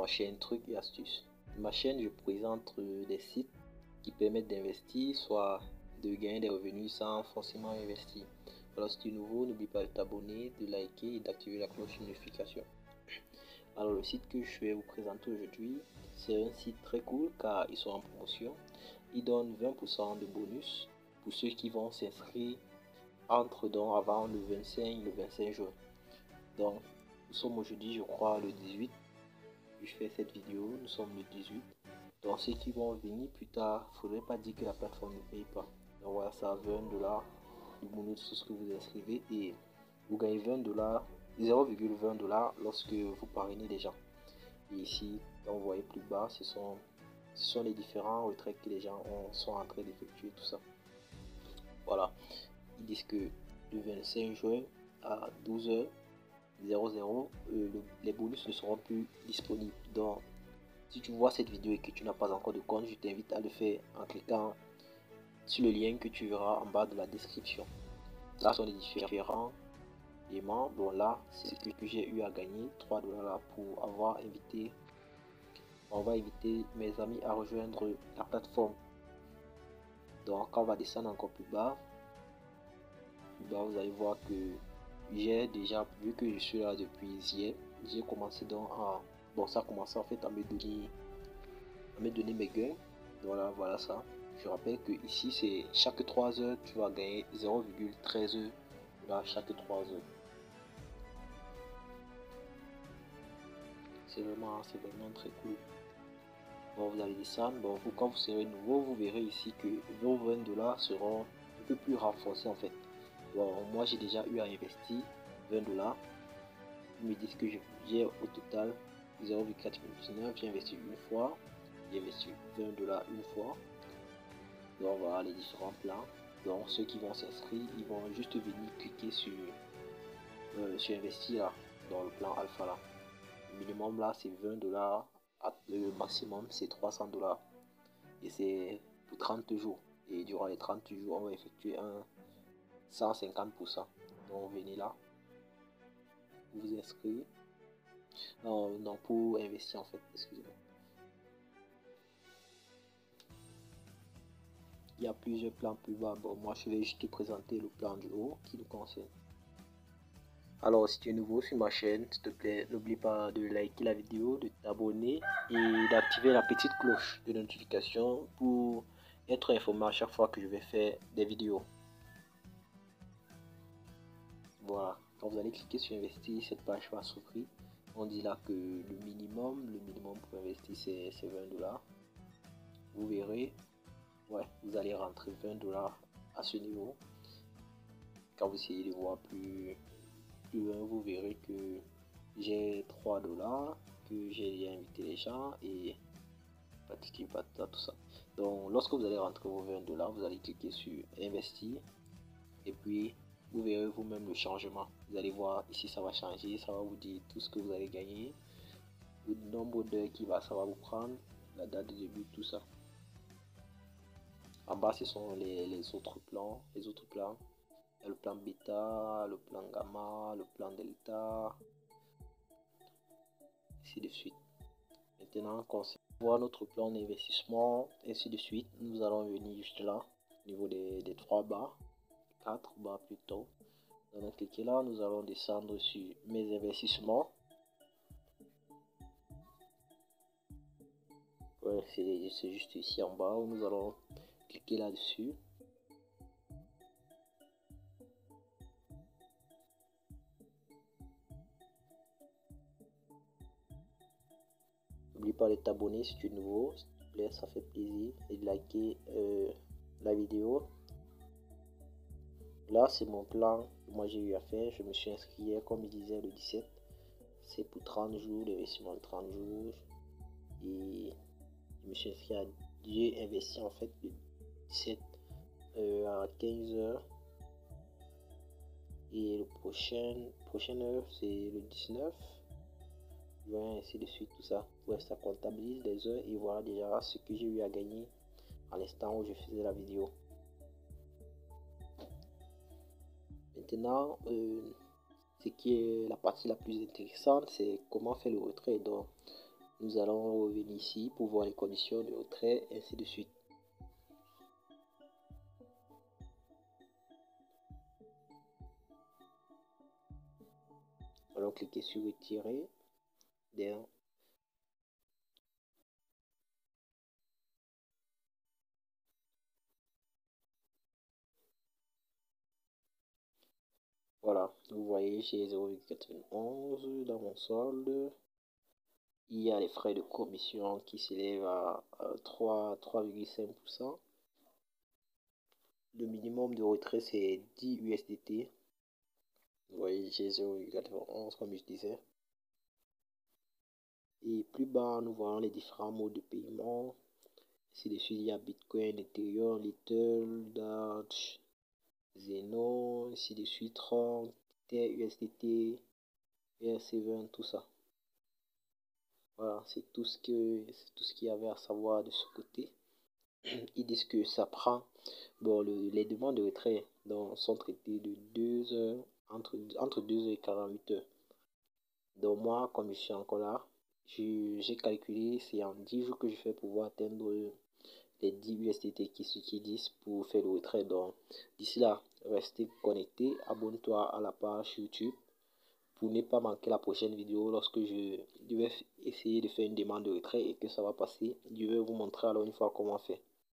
chaîne Trucs et Astuces. Ma chaîne, je présente des sites qui permettent d'investir, soit de gagner des revenus sans forcément investir. Alors si tu es nouveau, n'oublie pas de t'abonner, de liker et d'activer la cloche de notification. Alors le site que je vais vous présenter aujourd'hui, c'est un site très cool car ils sont en promotion. Ils donnent 20% de bonus pour ceux qui vont s'inscrire avant le 25 et le 25 juin. Donc nous sommes aujourd'hui, je crois, le 18. Je fais cette vidéo, nous sommes le 18. Donc ceux qui vont venir plus tard, il ne faudrait pas dire que la plateforme ne paye pas. Donc voilà, ça 20$ de bonus sur ce que vous inscrivez et vous gagnez 20$, 0,20$ lorsque vous parrainez des gens. Et ici, quand vous voyez plus bas, ce sont les différents retraits que les gens sont en train d'effectuer, tout ça. Voilà, ils disent que le 25 juin à 12h00, les bonus ne seront plus disponibles. Donc, si tu vois cette vidéo et que tu n'as pas encore de compte, je t'invite à le faire en cliquant sur le lien que tu verras en bas de la description. Là sont les différents paiements. Bon, là, c'est ce que j'ai eu à gagner, 3$ pour avoir invité. On va inviter mes amis à rejoindre la plateforme. Donc, quand on va descendre encore plus bas, vous allez voir que j'ai déjà, vu que je suis là depuis hier, j'ai commencé donc à... Bon, ça a commencé en fait à me donner mes gains. Voilà ça. Je rappelle que ici, c'est chaque 3 heures, tu vas gagner 0,13 là chaque 3 heures. C'est vraiment très cool. Bon, vous allez descendre. Bon, quand vous serez nouveau, vous verrez ici que vos 20$ seront un peu plus renforcés en fait. Bon, moi j'ai déjà eu à investir 20$. Ils me disent que j'ai au total 0,419. J'ai investi une fois, j'ai investi 20$ une fois. Donc voilà les différents plans. Donc ceux qui vont s'inscrire, ils vont juste venir cliquer sur investir là, dans le plan alpha là. Le minimum là c'est 20$, le maximum c'est 300$. Et c'est pour 30 jours. Et durant les 30 jours, on va effectuer un 150%. Donc venez là, vous inscrivez. Non, pour investir en fait, excusez-moi. Il y a plusieurs plans plus bas. Bon, moi je vais juste te présenter le plan du haut qui nous concerne. Alors si tu es nouveau sur ma chaîne, s'il te plaît, n'oublie pas de liker la vidéo, de t'abonner et d'activer la petite cloche de notification pour être informé à chaque fois que je vais faire des vidéos. Voilà, quand vous allez cliquer sur investir, cette page va s'ouvrir. On dit là que le minimum pour investir c'est 20$. Vous verrez, ouais, vous allez rentrer 20$ à ce niveau. Quand vous essayez de voir plus loin, vous verrez que j'ai 3$, que j'ai invité les gens et patati patata, tout ça. Donc lorsque vous allez rentrer vos 20$, vous allez cliquer sur investir et puis vous verrez vous-même le changement. Vous allez voir ici, ça va changer, ça va vous dire tout ce que vous allez gagner, le nombre d'heures ça va vous prendre, la date de début, tout ça. En bas, ce sont les autres plans, le plan bêta, le plan gamma, le plan delta, ainsi de suite. Maintenant, quand on voit notre plan d'investissement, ainsi de suite, nous allons venir juste là, au niveau des 3 barres, 4 barres plutôt. Donc cliquer là, nous allons descendre sur mes investissements. Ouais, c'est juste ici en bas où nous allons cliquer là-dessus. N'oublie pas de t'abonner si tu es nouveau, s'il te plaît, ça fait plaisir, et de liker la vidéo. Là, c'est mon plan que moi j'ai eu à faire. Je me suis inscrit hier, comme il disait, le 17. C'est pour 30 jours, l'investissement de 30 jours. Et je me suis inscrit j'ai investi en fait le 17 à 15h. Et le prochaine heure, c'est le 19. Ouais, ainsi de suite, tout ça. Ouais, ça comptabilise les heures et voilà déjà ce que j'ai eu à gagner à l'instant où je faisais la vidéo. Maintenant, ce qui est la partie la plus intéressante, c'est comment faire le retrait. Donc, Nous allons revenir ici pour voir les conditions de retrait, ainsi de suite. Alors cliquez sur retirer. Voilà, vous voyez, j'ai 0,91 dans mon solde. Il y a les frais de commission qui s'élèvent à 3,5%. Le minimum de retrait, c'est 10 USDT. Vous voyez, j'ai 0,91 comme je disais. Et plus bas, nous voyons les différents modes de paiement. Ici dessus, il y a Bitcoin, Ethereum, Little, Dodge, Zeno. Ici dessus, Tron, USDT, ERC20, tout ça. Voilà, c'est tout ce qu'il y avait à savoir de ce côté. Ils disent que ça prend, bon, les demandes de retrait sont traitées de 2 heures, entre 2 heures et 48 heures. Donc moi, comme je suis encore là, j'ai calculé, c'est en 10 jours que je fais pour pouvoir atteindre les 10 USDT qui disent pour faire le retrait. Donc d'ici là, restez connecté, abonne-toi à la page YouTube pour ne pas manquer la prochaine vidéo lorsque je vais essayer de faire une demande de retrait et que ça va passer. Je vais vous montrer alors une fois comment faire.